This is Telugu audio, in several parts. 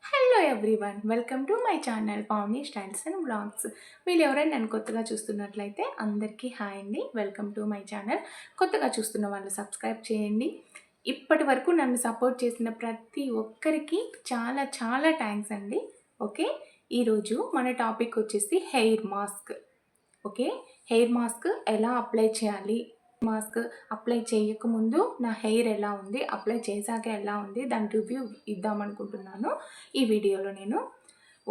Hello everyone, welcome to my channel Pavani styles and blogs. వీళ్ళు ఎవరైనా నన్ను కొత్తగా చూస్తున్నట్లయితే అందరికీ హాయ్ అండి. Welcome to my channel. కొత్తగా చూస్తున్న వాళ్ళు సబ్స్క్రైబ్ చేయండి. ఇప్పటి వరకు నన్ను సపోర్ట్ చేసిన ప్రతి ఒక్కరికి చాలా చాలా థ్యాంక్స్ అండి. ఓకే, ఈరోజు మన టాపిక్ వచ్చేసి hair mask. Okay, hair mask ఎలా అప్లై చేయాలి, మాస్క్ అప్లై చేయకముందు నా హెయిర్ ఎలా ఉంది, అప్లై చేశాక ఎలా ఉంది, దాని రివ్యూ ఇద్దామనుకుంటున్నాను ఈ వీడియోలో నేను.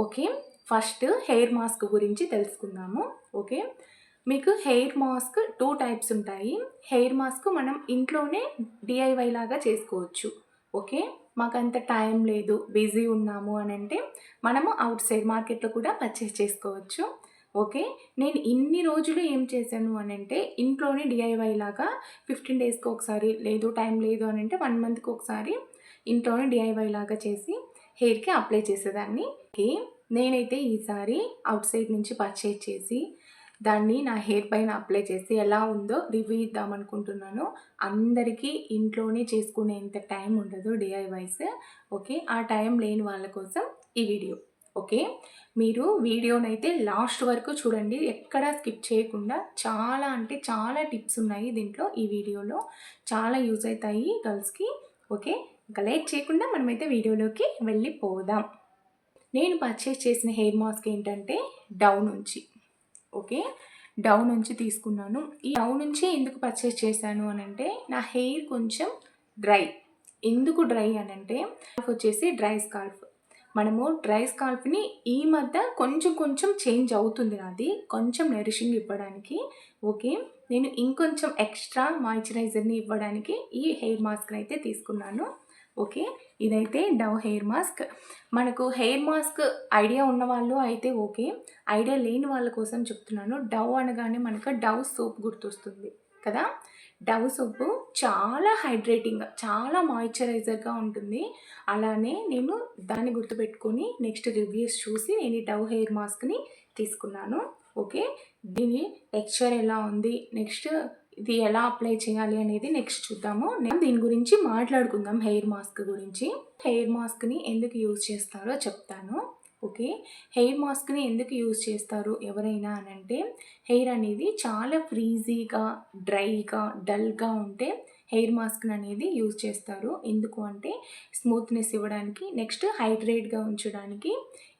ఓకే, ఫస్ట్ హెయిర్ మాస్క్ గురించి తెలుసుకుందాము. ఓకే, మీకు హెయిర్ మాస్క్ 2 టైప్స్ ఉంటాయి. హెయిర్ మాస్క్ మనం ఇంట్లోనే డిఐవై లాగా చేసుకోవచ్చు. ఓకే, మాకంత టైం లేదు, బిజీ ఉన్నాము అని అంటే మనము అవుట్ సైడ్ మార్కెట్లో కూడా పర్చేస్ చేసుకోవచ్చు. ఓకే, నేను ఇన్ని రోజులు ఏం చేశాను అని అంటే ఇంట్లోనే డిఐవై లాగా 15 డేస్కి ఒకసారి, లేదు టైం లేదు అని అంటే 1 మంత్కి ఒకసారి ఇంట్లోనే డిఐవై లాగా చేసి హెయిర్కి అప్లై చేసేదాన్ని. ఓకే, నేనైతే ఈసారి అవుట్ సైడ్ నుంచి పర్చేజ్ చేసి దాన్ని నా హెయిర్ పైన అప్లై చేసి ఎలా ఉందో రివ్యూ ఇద్దామనుకుంటున్నాను. అందరికీ ఇంట్లోనే చేసుకునేంత టైం ఉండదు డిఐవైస్. ఓకే, ఆ టైం లేని వాళ్ళ కోసం ఈ వీడియో. ఓకే, మీరు వీడియోనైతే లాస్ట్ వరకు చూడండి, ఎక్కడా స్కిప్ చేయకుండా. చాలా అంటే చాలా టిప్స్ ఉన్నాయి దీంట్లో, ఈ వీడియోలో చాలా యూజ్ అవుతాయి గర్ల్స్కి. ఓకే, ఇంకా లేట్ చేయకుండా మనమైతే వీడియోలోకి వెళ్ళిపోదాం. నేను పర్చేస్ చేసిన హెయిర్ మాస్క్ ఏంటంటే డవ్ నుంచి. ఓకే, డవ్ నుంచి తీసుకున్నాను. ఈ డవ్ నుంచి ఎందుకు పర్చేస్ చేశాను అని అంటే నా హెయిర్ కొంచెం డ్రై. ఎందుకు డ్రై అని అంటే వచ్చేసి డ్రై స్కాల్ఫ్. మనము డ్రై స్కాల్ఫ్ని ఈ మధ్య కొంచెం కొంచెం చేంజ్ అవుతుంది నాది, కొంచెం నరిషింగ్ ఇవ్వడానికి. ఓకే, నేను ఇంకొంచెం ఎక్స్ట్రా మాయిశ్చరైజర్ని ఇవ్వడానికి ఈ హెయిర్ మాస్క్ని అయితే తీసుకున్నాను. ఓకే, ఇదైతే డవ్ హెయిర్ మాస్క్. మనకు హెయిర్ మాస్క్ ఐడియా ఉన్న వాళ్ళు అయితే ఓకే, ఐడియా లేని వాళ్ళ కోసం చెప్తున్నాను. డవ్ అనగానే మనకు డవ్ సోప్ గుర్తొస్తుంది కదా. డవ్ సోపు చాలా హైడ్రేటింగ్, చాలా మాయిశ్చరైజర్గా ఉంటుంది. అలానే నేను దాన్ని గుర్తుపెట్టుకొని నెక్స్ట్ రివ్యూస్ చూసి నేను ఈ డవ్ హెయిర్ మాస్క్ని తీసుకున్నాను. ఓకే, దీని టెక్స్చర్ ఎలా ఉంది, నెక్స్ట్ ఇది ఎలా అప్లై చేయాలి అనేది నెక్స్ట్ చూద్దాము. నేను దీని గురించి మాట్లాడుకుందాం. హెయిర్ మాస్క్ గురించి, హెయిర్ మాస్క్ని ఎందుకు యూజ్ చేస్తారో చెప్తాను. ఓకే, హెయిర్ మాస్క్ని ఎందుకు యూజ్ చేస్తారు ఎవరైనా అని అంటే హెయిర్ అనేది చాలా ఫ్రీజీగా, డ్రైగా, డల్గా ఉంటే హెయిర్ మాస్క్ అనేది యూజ్ చేస్తారు. ఎందుకు అంటే స్మూత్నెస్ ఇవ్వడానికి, నెక్స్ట్ హైడ్రేట్గా ఉంచడానికి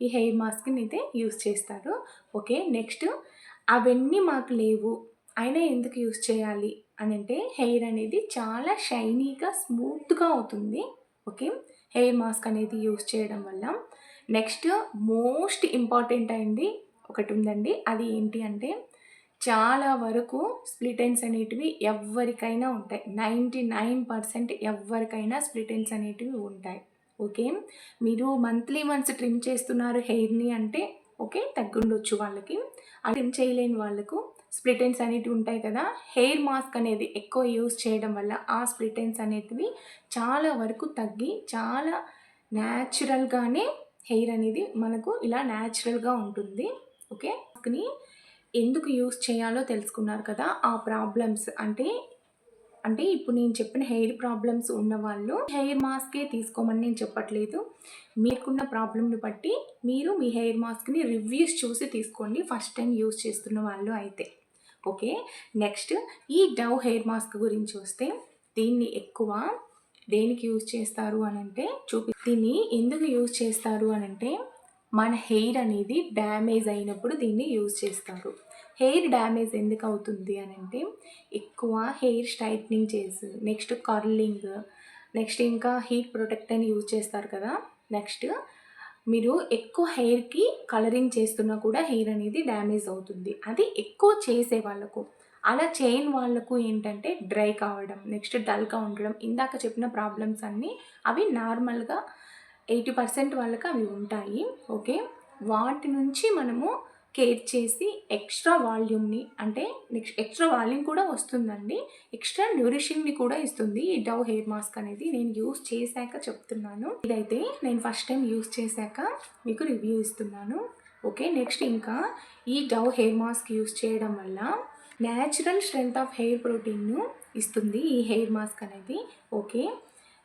ఈ హెయిర్ మాస్క్ని అయితే యూజ్ చేస్తారు. ఓకే, నెక్స్ట్ అవన్నీ మాకు లేవు అయినా ఎందుకు యూజ్ చేయాలి అని అంటే హెయిర్ అనేది చాలా షైనీగా, స్మూత్గా అవుతుంది. ఓకే, హెయిర్ మాస్క్ అనేది యూజ్ చేయడం వల్ల. నెక్స్ట్ మోస్ట్ ఇంపార్టెంట్ అయింది ఒకటి ఉందండి, అది ఏంటి అంటే చాలా వరకు స్ప్లిట్ ఎండ్స్ అనేటివి ఎవరికైనా ఉంటాయి. 99% ఎవరికైనా స్ప్లిట్ ఎండ్స్ అనేటివి ఉంటాయి. ఓకే, మీరు మంత్లీ వన్స్ ట్రిమ్ చేస్తున్నారు హెయిర్ని అంటే ఓకే, తగ్గుండొచ్చు వాళ్ళకి. ఆ ట్రిమ్ చేయలేని వాళ్ళకు స్ప్లిట్ ఎండ్స్ అనేటివి ఉంటాయి కదా. హెయిర్ మాస్క్ అనేది ఎక్కువ యూజ్ చేయడం వల్ల ఆ స్ప్లిట్ ఎండ్స్ అనేటివి చాలా వరకు తగ్గి చాలా న్యాచురల్గానే హెయిర్ అనేది మనకు ఇలా న్యాచురల్గా ఉంటుంది. ఓకే, మాస్క్ని ఎందుకు యూజ్ చేయాలో తెలుసుకున్నారు కదా. ఆ ప్రాబ్లమ్స్ అంటే ఇప్పుడు నేను చెప్పిన హెయిర్ ప్రాబ్లమ్స్ ఉన్నవాళ్ళు హెయిర్ మాస్కే తీసుకోమని నేను చెప్పట్లేదు. మీకున్న ప్రాబ్లమ్ని బట్టి మీరు మీ హెయిర్ మాస్క్ని రివ్యూస్ చూసి తీసుకోండి, ఫస్ట్ టైం యూజ్ చేస్తున్న వాళ్ళు అయితే. ఓకే, నెక్స్ట్ ఈ డవ్ హెయిర్ మాస్క్ గురించి వస్తే దీన్ని ఎక్కువ దేనికి యూజ్ చేస్తారు అని అంటే దీన్ని ఎందుకు యూజ్ చేస్తారు అని అంటే మన హెయిర్ అనేది డ్యామేజ్ అయినప్పుడు దీన్ని యూజ్ చేస్తారు. హెయిర్ డ్యామేజ్ ఎందుకు అవుతుంది అని అంటే ఎక్కువ హెయిర్ స్ట్రైట్నింగ్ చేసి, నెక్స్ట్ కర్లింగ్, నెక్స్ట్ ఇంకా హీట్ ప్రొటెక్ట్ అని యూజ్ చేస్తారు కదా. నెక్స్ట్ మీరు ఎక్కువ హెయిర్కి కలరింగ్ చేస్తున్నా కూడా హెయిర్ అనేది డ్యామేజ్ అవుతుంది, అది ఎక్కువ చేసే వాళ్ళకు. అలా చేయని వాళ్ళకు ఏంటంటే డ్రై కావడం, నెక్స్ట్ డల్గా ఉండడం, ఇందాక చెప్పిన ప్రాబ్లమ్స్ అన్నీ అవి నార్మల్గా 80% వాళ్ళకి అవి ఉంటాయి. ఓకే, వాటి నుంచి మనము కేర్ చేసి ఎక్స్ట్రా వాల్యూమ్ని అంటే నెక్స్ట్ ఎక్స్ట్రా వాల్యూమ్ కూడా వస్తుందండి, ఎక్స్ట్రా న్యూరిషింగ్ని కూడా ఇస్తుంది ఈ డవ్ హెయిర్ మాస్క్ అనేది. నేను యూస్ చేశాక చెప్తున్నాను, ఇదైతే నేను ఫస్ట్ టైం యూస్ చేశాక మీకు రివ్యూ ఇస్తున్నాను. ఓకే, నెక్స్ట్ ఇంకా ఈ డవ్ హెయిర్ మాస్క్ యూస్ చేయడం వల్ల న్యాచురల్ స్ట్రెంగ్త్ ఆఫ్ హెయిర్ ప్రోటీన్ను ఇస్తుంది ఈ హెయిర్ మాస్క్ అనేది. ఓకే,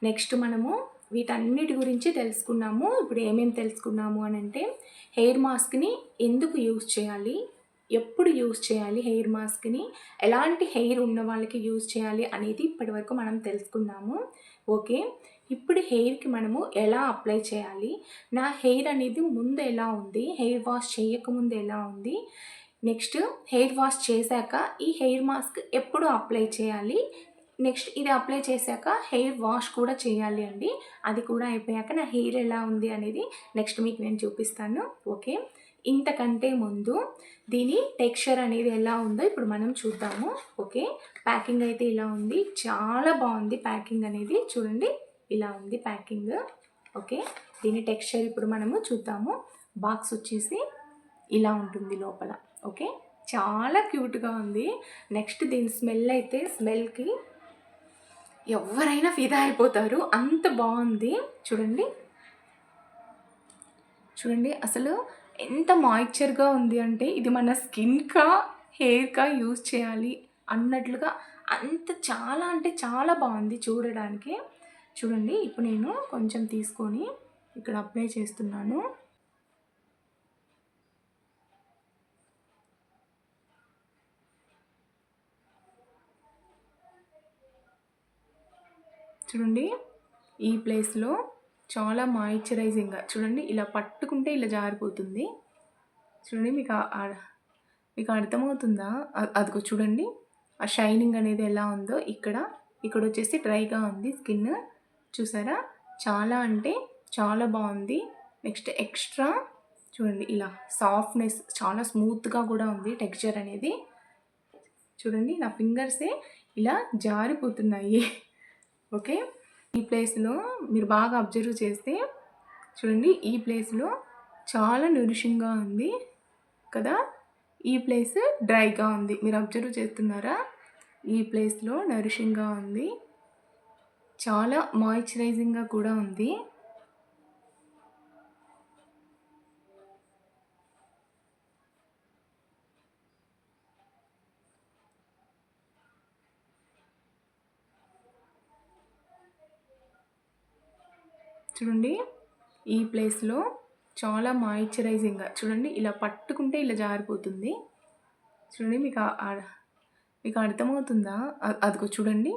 నెక్స్ట్ మనము వీటన్నిటి గురించి తెలుసుకున్నాము. ఇప్పుడు ఏమేమి తెలుసుకున్నాము అనంటే, హెయిర్ మాస్క్‌ని ఎందుకు యూజ్ చేయాలి? ఎప్పుడు యూజ్ చేయాలి హెయిర్ మాస్క్‌ని? ఎలాంటి హెయిర్ ఉన్న వాళ్ళకి యూజ్ చేయాలి అనేది ఇప్పటివరకు మనం తెలుసుకున్నాము. ఓకే. ఇప్పుడు హెయిర్‌కి మనము ఎలా అప్లై చేయాలి? నా హెయిర్ అనేది ముందు ఎలా ఉంది? హెయిర్ వాష్ చేయకముందు ఎలా ఉంది? నెక్స్ట్ హెయిర్ వాష్ చేశాక ఈ హెయిర్ మాస్క్ ఎప్పుడు అప్లై చేయాలి? నెక్స్ట్ ఇది అప్లై చేశాక హెయిర్ వాష్ కూడా చేయాలి అండి. అది కూడా అయిపోయాక నా హెయిర్ ఎలా ఉంది అనేది నెక్స్ట్ మీకు నేను చూపిస్తాను. ఓకే. ఇంతకంటే ముందు దీని టెక్స్చర్ అనేది ఎలా ఉందో ఇప్పుడు మనం చూద్దాము. ఓకే. ప్యాకింగ్ అయితే ఇలా ఉంది. చాలా బాగుంది ప్యాకింగ్ అనేది. చూడండి ఇలా ఉంది ప్యాకింగ్. ఓకే. దీని టెక్స్చర్ ఇప్పుడు మనము చూద్దాము. బాక్స్ వచ్చేసి ఇలా ఉంటుంది లోపల. ఓకే. చాలా క్యూట్‌గా ఉంది. నెక్స్ట్ దీని స్మెల్ అయితే స్మెల్‌కి ఎవరైనా ఫిదా అయిపోతారు. అంత బాగుంది. చూడండి. చూడండి అసలు ఎంత మాయిశ్చర్‌గా ఉంది అంటే ఇది మన స్కిన్‌కా, హెయిర్‌కా యూజ్ చేయాలి అన్నట్లుగా అంత చాలా అంటే చాలా బాగుంది చూడడానికి. చూడండి ఇప్పుడు నేను కొంచెం తీసుకొని ఇక్కడ అప్లై చేస్తున్నాను. చూడండి ఈ ప్లేస్‌లో చాలా మాయిశ్చరైజింగ్‌గా చూడండి ఇలా పట్టుకుంటే ఇలా జారిపోతుంది. చూడండి మీకు అర్థమవుతుందా? అదిగో చూడండి ఆ షైనింగ్ అనేది ఎలా ఉందో ఇక్కడ. ఇక్కడొచ్చేసి డ్రైగా ఉంది స్కిన్. చూసారా? చాలా అంటే చాలా బాగుంది. నెక్స్ట్ ఎక్స్ట్రా చూడండి ఇలా సాఫ్ట్‌నెస్ చాలా స్మూత్‌గా కూడా ఉంది టెక్స్చర్ అనేది. చూడండి నా ఫింగర్సే ఇలా జారిపోతున్నాయి. ఓకే. ఈ ప్లేస్‌లో మీరు బాగా అబ్జర్వ్ చేస్తే చూడండి ఈ ప్లేస్‌లో చాలా నరిషింగ్‌గా ఉంది కదా! ఈ ప్లేస్ డ్రైగా ఉంది. మీరు అబ్జర్వ్ చేస్తున్నారా? ఈ ప్లేస్‌లో నరిషింగ్‌గా ఉంది. చాలా మాయిశ్చరైజింగ్‌గా కూడా ఉంది. చూడండి ఈ ప్లేస్‌లో చాలా మాయిశ్చరైజింగ్‌గా చూడండి ఇలా పట్టుకుంటే ఇలా జారిపోతుంది. చూడండి మీకు అర్థమవుతుందా? అదిగో చూడండి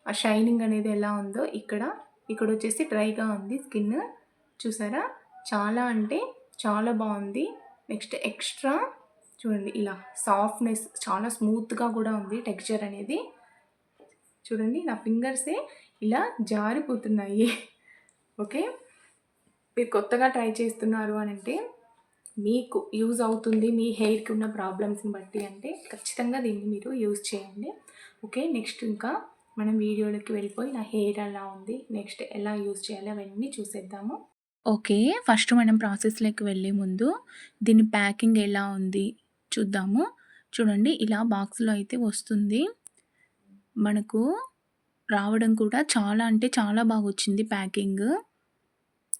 ఆ షైనింగ్ అనేది ఎలా ఉందో ఇక్కడ. ఇక్కడొచ్చేసి డ్రైగా ఉంది స్కిన్. చూసారా? చాలా అంటే చాలా బాగుంది. నెక్స్ట్ ఎక్స్ట్రా చూడండి ఇలా సాఫ్ట్‌నెస్ చాలా స్మూత్‌గా కూడా ఉంది టెక్స్చర్ అనేది. చూడండి నా ఫింగర్సే ఇలా జారిపోతున్నాయి. ఓకే. మీరు కొత్తగా ట్రై చేస్తున్నారు అనంటే మీకు యూజ్ అవుతుంది మీ హెయిర్‌కి ఉన్న ప్రాబ్లమ్స్‌ని బట్టి అంటే ఖచ్చితంగా దీన్ని మీరు యూజ్ చేయండి. ఓకే. నెక్స్ట్ ఇంకా మనం వీడియోలోకి వెళ్ళిపోయి నా హెయిర్ ఎలా ఉంది, నెక్స్ట్ ఎలా యూజ్ చేయాలి అవన్నీ చూసేద్దాము. ఓకే. ఫస్ట్ మనం ప్రాసెస్‌లోకి వెళ్ళే ముందు దీని ప్యాకింగ్ ఎలా ఉంది చూద్దాము. చూడండి ఇలా బాక్స్‌లో అయితే వస్తుంది. మనకు రావడం కూడా చాలా అంటే చాలా బాగొచ్చింది ప్యాకింగ్.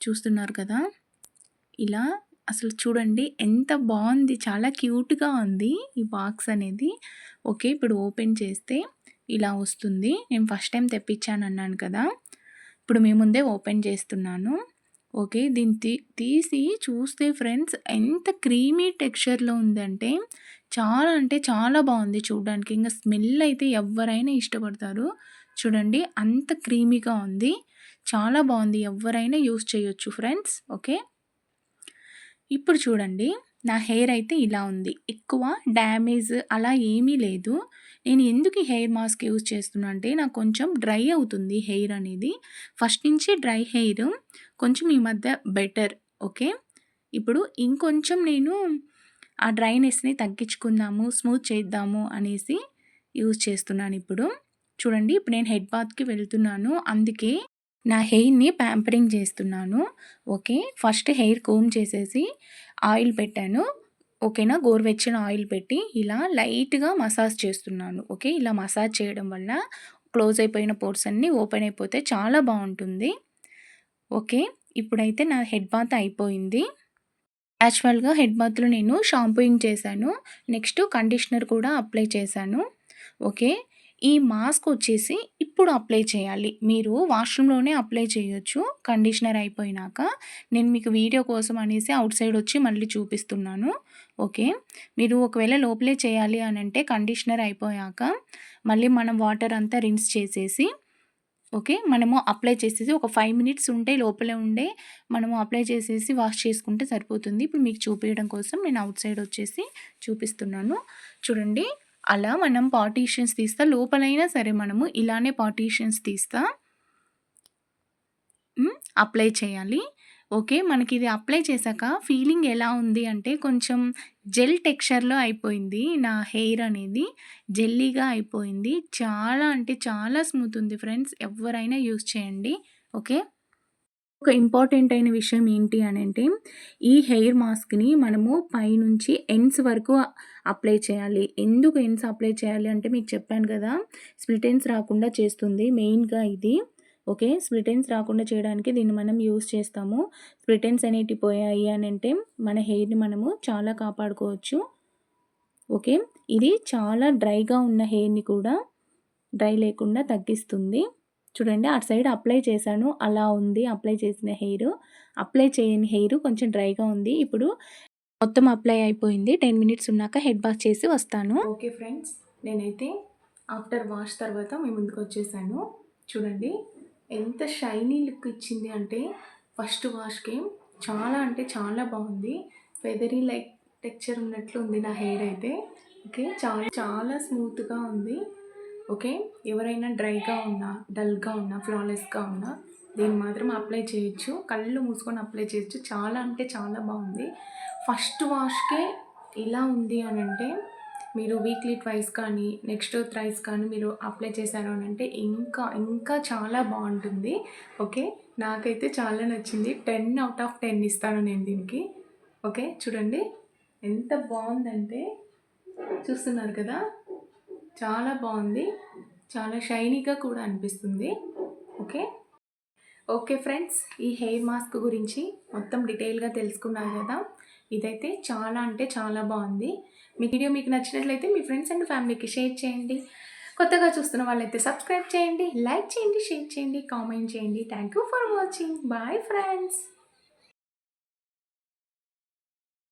చూస్తున్నారు కదా! ఇలా అసలు చూడండి ఎంత బాగుంది. చాలా క్యూట్‌గా ఉంది ఈ బాక్స్ అనేది. ఓకే. ఇప్పుడు ఓపెన్ చేస్తే ఇలా వస్తుంది. నేను ఫస్ట్ టైం తెప్పించానన్నాను కదా! ఇప్పుడు మీ ముందే ఓపెన్ చేస్తున్నాను. ఓకే. దీన్ని తీసి చూస్తే ఫ్రెండ్స్ ఎంత క్రీమీ టెక్స్చర్‌లో ఉందంటే చాలా అంటే చాలా బాగుంది చూడ్డానికి. ఇంక స్మెల్ అయితే ఎవ్వరైనా ఇష్టపడతారు. చూడండి అంత క్రీమీగా ఉంది. చాలా బాగుంది. ఎవ్వరైనా యూజ్ చేయొచ్చు ఫ్రెండ్స్. ఓకే. ఇప్పుడు చూడండి నా హెయిర్ అయితే ఇలా ఉంది. ఎక్కువ డ్యామేజ్ అలా ఏమీ లేదు. నేను ఎందుకు ఈ హెయిర్ మాస్క్ యూజ్ చేస్తున్నా అంటే నాకు కొంచెం డ్రై అవుతుంది హెయిర్ అనేది. ఫస్ట్ నుంచి డ్రై హెయిర్ కొంచెం ఈ మధ్య బెటర్. ఓకే. ఇప్పుడు ఇంకొంచెం నేను ఆ డ్రైనెస్‌ని తగ్గించుకుందాము, స్మూత్ చేద్దాము అనేసి యూజ్ చేస్తున్నాను ఇప్పుడు. చూడండి ఇప్పుడు నేను హెడ్ బాత్‌కి వెళ్తున్నాను. అందుకే నా హెయిర్‌ని ప్యాంపరింగ్ చేస్తున్నాను. ఓకే. ఫస్ట్ హెయిర్ కోంబ్ చేసేసి ఆయిల్ పెట్టాను. ఓకేనా. గోరువెచ్చని ఆయిల్ పెట్టి ఇలా లైట్‌గా మసాజ్ చేస్తున్నాను. ఓకే. ఇలా మసాజ్ చేయడం వల్ల క్లోజ్ అయిపోయిన పోర్స్ అన్నీ ఓపెన్ అయిపోతే చాలా బాగుంటుంది. ఓకే. ఇప్పుడైతే నా హెడ్ బాత్ అయిపోయింది. యాక్చువల్‌గా హెడ్ బాత్‌లో నేను షాంపూయింగ్ చేశాను. నెక్స్ట్ కండిషనర్ కూడా అప్లై చేశాను. ఓకే. ఈ మాస్క్ వచ్చేసి ఇప్పుడు అప్లై చేయాలి. మీరు వాష్‌రూమ్‌లోనే అప్లై చేయొచ్చు కండిషనర్ అయిపోయినాక. నేను మీకు వీడియో కోసం అనేసి ఔట్ సైడ్ వచ్చి మళ్ళీ చూపిస్తున్నాను. ఓకే. మీరు ఒకవేళ లోపలే చేయాలి అనంటే కండిషనర్ అయిపోయాక మళ్ళీ మనం వాటర్ అంతా రిన్స్ చేసేసి ఓకే. మనము అప్లై చేసేసి ఒక 5 మినిట్స్ ఉంటే లోపలే ఉండే మనము అప్లై చేసేసి వాష్ చేసుకుంటే సరిపోతుంది. ఇప్పుడు మీకు చూపియడం కోసం నేను ఔట్ సైడ్ వచ్చేసి చూపిస్తున్నాను. చూడండి అలా మనం పార్టీషన్స్ తీస్తా లోపలైనా సరే మనము ఇలానే పార్టీషన్స్ తీస్తా అప్లై చేయాలి. ఓకే. మనకిది అప్లై చేశాక ఫీలింగ్ ఎలా ఉంది అంటే కొంచెం జెల్ టెక్స్చర్‌లో అయిపోయింది. నా హెయిర్ అనేది జెల్లీగా అయిపోయింది. చాలా అంటే చాలా స్మూత్ ఉంది ఫ్రెండ్స్. ఎవ్వరైనా యూజ్ చేయండి. ఓకే. ఒక ఇంపార్టెంట్ అయిన విషయం ఏంటి అనంటే, ఈ హెయిర్ మాస్క్‌ని మనము పైనుంచి ఎండ్స్ వరకు అప్లై చేయాలి. ఎందుకు ఎండ్స్ అప్లై చేయాలి అంటే మీకు చెప్పాను కదా! స్ప్లిట్ ఎండ్స్ రాకుండా చేస్తుంది మెయిన్‌గా ఇది. ఓకే. స్ప్లిట్ ఎండ్స్ రాకుండా చేయడానికి దీన్ని మనం యూజ్ చేస్తాము. స్ప్లిట్ ఎండ్స్ అనేటివి పోయాయి అనంటే మన హెయిర్‌ని మనము చాలా కాపాడుకోవచ్చు. ఓకే. ఇది చాలా డ్రైగా ఉన్న హెయిర్‌ని కూడా డ్రై లేకుండా తగ్గిస్తుంది. చూడండి అటు సైడ్ అప్లై చేశాను. అలా ఉంది అప్లై చేసిన హెయిరు. అప్లై చేయని హెయిరు కొంచెం డ్రైగా ఉంది. ఇప్పుడు మొత్తం అప్లై అయిపోయింది. 10 మినిట్స్ ఉన్నాక హెడ్ బాత్ చేసి వస్తాను. Okay friends. నేనైతే ఆఫ్టర్ వాష్ తర్వాత మీ ముందుకొచ్చేసాను. చూడండి ఎంత షైనీ లుక్ ఇచ్చింది అంటే ఫస్ట్ వాష్‌కే చాలా అంటే చాలా బాగుంది. ఫెదరీ లైక్ టెక్స్చర్ ఉన్నట్లు ఉంది నా హెయిర్ అయితే. ఓకే. చాలా చాలా స్మూత్‌గా ఉంది. ఓకే. ఎవరైనా డ్రైగా ఉన్నా, డల్‌గా ఉన్నా, ఫ్లాలెస్‌గా ఉన్నా దీన్ని మాత్రం అప్లై చేయొచ్చు. కళ్ళు మూసుకొని అప్లై చేయొచ్చు. చాలా అంటే చాలా బాగుంది. ఫస్ట్ వాష్‌కే ఇలా ఉంది అనంటే మీరు వీక్లీ ట్వైస్ కానీ, నెక్స్ట్ థ్రైస్ కానీ మీరు అప్లై చేశారు అనంటే ఇంకా ఇంకా చాలా బాగుంటుంది. ఓకే. నాకైతే చాలా నచ్చింది. 10/10 ఇస్తాను నేను దీనికి. ఓకే. చూడండి ఎంత బాగుందంటే చూస్తున్నారు కదా! చాలా బాగుంది. చాలా షైనీగా కూడా అనిపిస్తుంది. ఓకే. Okay friends. ఈ హెయిర్ మాస్క్ గురించి మొత్తం డీటెయిల్‌గా తెలుసుకున్నారు కదా! ఇదైతే చాలా అంటే చాలా బాగుంది. మీ వీడియో మీకు నచ్చినట్లయితే మీ ఫ్రెండ్స్ అండ్ ఫ్యామిలీకి షేర్ చేయండి. కొత్తగా చూస్తున్న వాళ్ళైతే సబ్స్క్రైబ్ చేయండి, లైక్ చేయండి, షేర్ చేయండి, కామెంట్ చేయండి. Thank you for watching. Bye friends.